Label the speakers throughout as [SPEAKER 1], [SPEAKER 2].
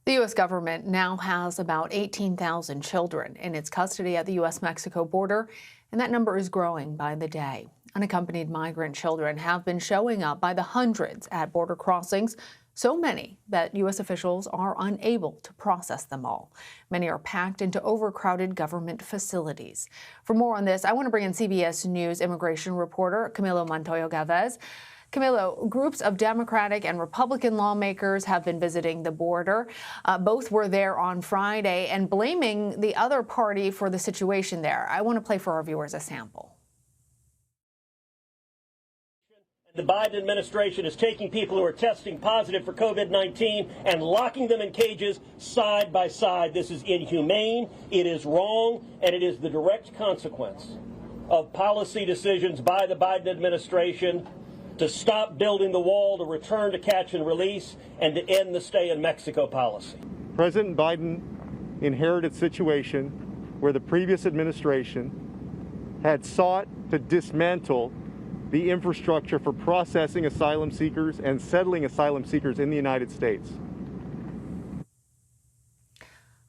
[SPEAKER 1] The U.S. government now has about 18,000 children in its custody at the U.S.-Mexico border, and that number is growing by the day. Unaccompanied migrant children have been showing up by the hundreds at border crossings, so many that U.S. officials are unable to process them all. Many are packed into overcrowded government facilities. For more on this, I want to bring in CBS News immigration reporter Camilo Montoya-Galvez. Camilo, groups of Democratic and Republican lawmakers have been visiting the border. Both were there on Friday and blaming the other party for the situation there. I want to play for our viewers a sample.
[SPEAKER 2] The Biden administration is taking people who are testing positive for COVID-19 and locking them in cages side by side. This is inhumane, it is wrong, and it is the direct consequence of policy decisions by the Biden administration to stop building the wall, to return to catch and release, and to end the stay in Mexico policy.
[SPEAKER 3] President Biden inherited a situation where the previous administration had sought to dismantle the infrastructure for processing asylum seekers and settling asylum seekers in the United States.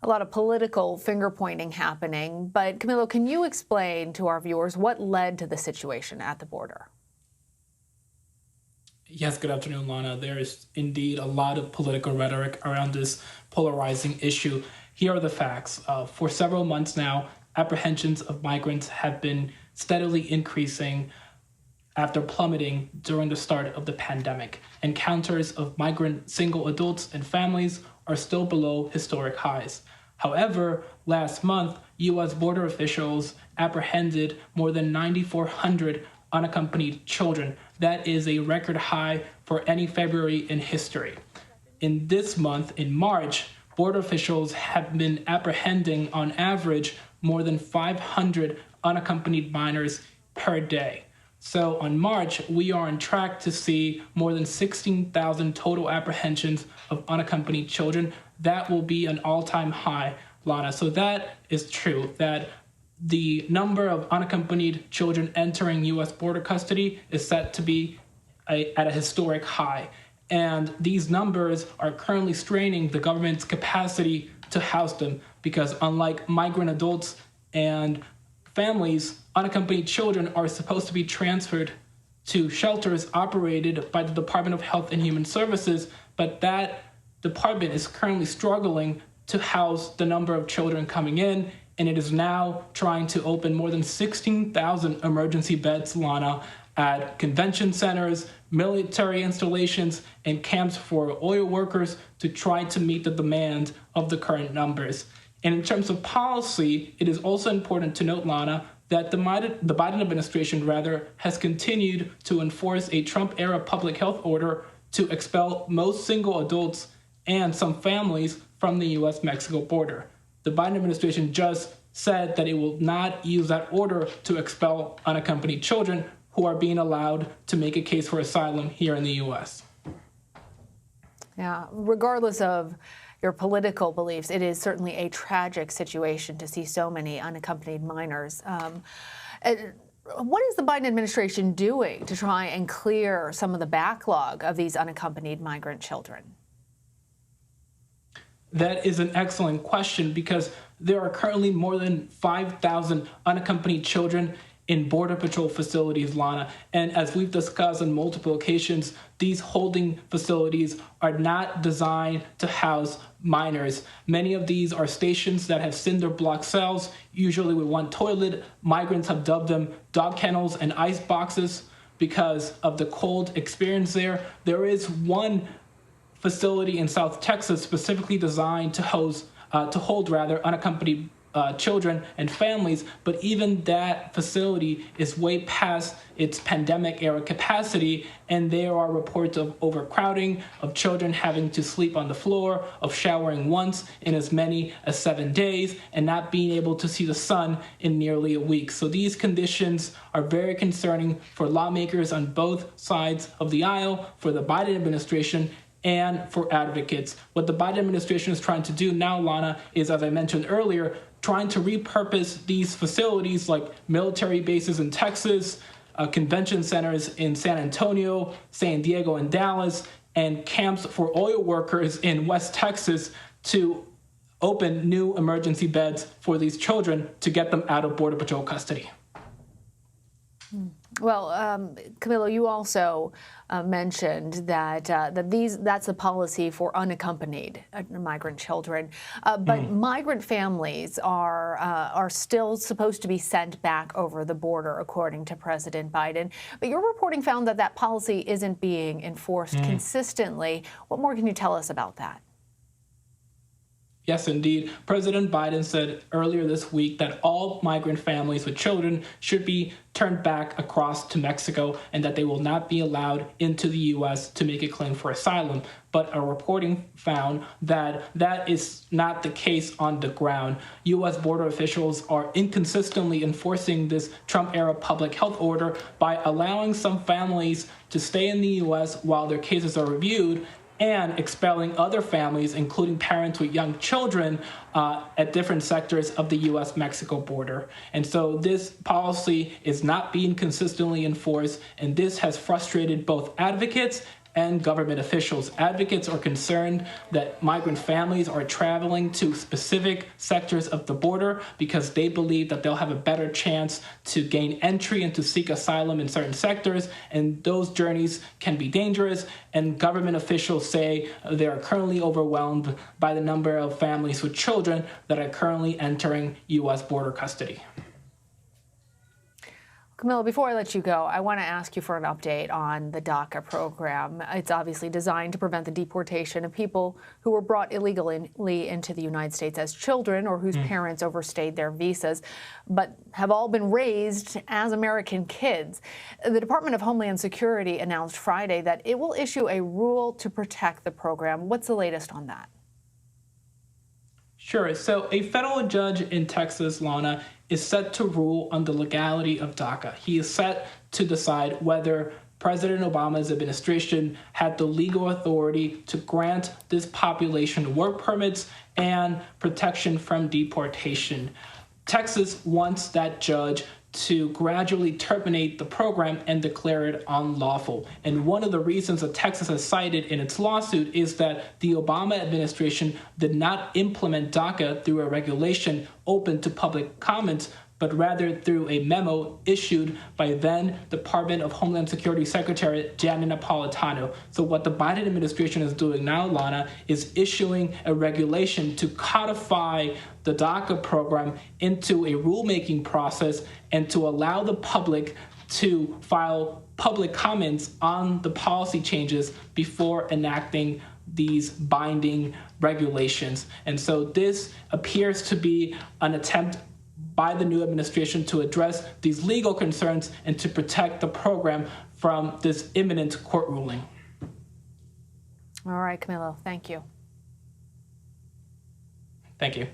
[SPEAKER 1] A lot of political finger-pointing happening, but Camilo, can you explain to our viewers what led to the situation at the border?
[SPEAKER 4] Yes, good afternoon, Lana. There is indeed a lot of political rhetoric around this polarizing issue. Here are the facts. For several months now, apprehensions of migrants have been steadily increasing after plummeting during the start of the pandemic. Encounters of migrant single adults and families are still below historic highs. However, last month, U.S. border officials apprehended more than 9,400 unaccompanied children. That is a record high for any February in history. In this month, in March, border officials have been apprehending on average more than 500 unaccompanied minors per day. So on March, we are on track to see more than 16,000 total apprehensions of unaccompanied children. That will be an all-time high, Lana. So that is true, that the number of unaccompanied children entering U.S. border custody is set to be at a historic high. And these numbers are currently straining the government's capacity to house them because unlike migrant adults and families, unaccompanied children are supposed to be transferred to shelters operated by the Department of Health and Human Services, but that department is currently struggling to house the number of children coming in, and it is now trying to open more than 16,000 emergency beds, Lana, at convention centers, military installations, and camps for oil workers to try to meet the demand of the current numbers. And in terms of policy, it is also important to note, Lana, that the Biden administration, has continued to enforce a Trump-era public health order to expel most single adults and some families from the U.S.-Mexico border. The Biden administration just said that it will not use that order to expel unaccompanied children who are being allowed to make a case for asylum here in the U.S.
[SPEAKER 1] Yeah, regardless of your political beliefs, it is certainly a tragic situation to see so many unaccompanied minors. What is the Biden administration doing to try and clear some of the backlog of these unaccompanied migrant children?
[SPEAKER 4] That is an excellent question because there are currently more than 5,000 unaccompanied children in Border Patrol facilities, Lana. And as we've discussed on multiple occasions, these holding facilities are not designed to house minors. Many of these are stations that have cinder block cells, usually with one toilet. Migrants have dubbed them dog kennels and ice boxes because of the cold experience there. There is one facility in South Texas specifically designed to hold unaccompanied children and families, but even that facility is way past its pandemic era capacity, and there are reports of overcrowding, of children having to sleep on the floor, of showering once in as many as 7 days, and not being able to see the sun in nearly a week. So these conditions are very concerning for lawmakers on both sides of the aisle, for the Biden administration, and for advocates. What the Biden administration is trying to do now, Lana, is, as I mentioned earlier, trying to repurpose these facilities like military bases in Texas, convention centers in San Antonio, San Diego, and Dallas, and camps for oil workers in West Texas to open new emergency beds for these children to get them out of Border Patrol custody.
[SPEAKER 1] Well, Camilo, you also mentioned that that's the policy for unaccompanied migrant children, but migrant families are still supposed to be sent back over the border, according to President Biden. But your reporting found that that policy isn't being enforced consistently. What more can you tell us about that?
[SPEAKER 4] Yes, indeed. President Biden said earlier this week that all migrant families with children should be turned back across to Mexico and that they will not be allowed into the U.S. to make a claim for asylum. But our reporting found that that is not the case on the ground. U.S. border officials are inconsistently enforcing this Trump-era public health order by allowing some families to stay in the U.S. while their cases are reviewed, and expelling other families, including parents with young children, at different sectors of the U.S.-Mexico border. And so this policy is not being consistently enforced, and this has frustrated both advocates and government officials. Advocates are concerned that migrant families are traveling to specific sectors of the border because they believe that they'll have a better chance to gain entry and to seek asylum in certain sectors, and those journeys can be dangerous. And government officials say they are currently overwhelmed by the number of families with children that are currently entering U.S. border custody.
[SPEAKER 1] Camilo, before I let you go, I want to ask you for an update on the DACA program. It's obviously designed to prevent the deportation of people who were brought illegally into the United States as children or whose parents overstayed their visas, but have all been raised as American kids. The Department of Homeland Security announced Friday that it will issue a rule to protect the program. What's the latest on that?
[SPEAKER 4] Sure. So a federal judge in Texas, Lana, is set to rule on the legality of DACA. He is set to decide whether President Obama's administration had the legal authority to grant this population work permits and protection from deportation. Texas wants that judge to gradually terminate the program and declare it unlawful. And one of the reasons that Texas has cited in its lawsuit is that the Obama administration did not implement DACA through a regulation open to public comments, but rather through a memo issued by then Department of Homeland Security Secretary Janet Napolitano. So what the Biden administration is doing now, Lana, is issuing a regulation to codify the DACA program into a rulemaking process and to allow the public to file public comments on the policy changes before enacting these binding regulations. And so this appears to be an attempt by the new administration to address these legal concerns and to protect the program from this imminent court ruling.
[SPEAKER 1] All right, Camilo, thank you.
[SPEAKER 4] Thank you.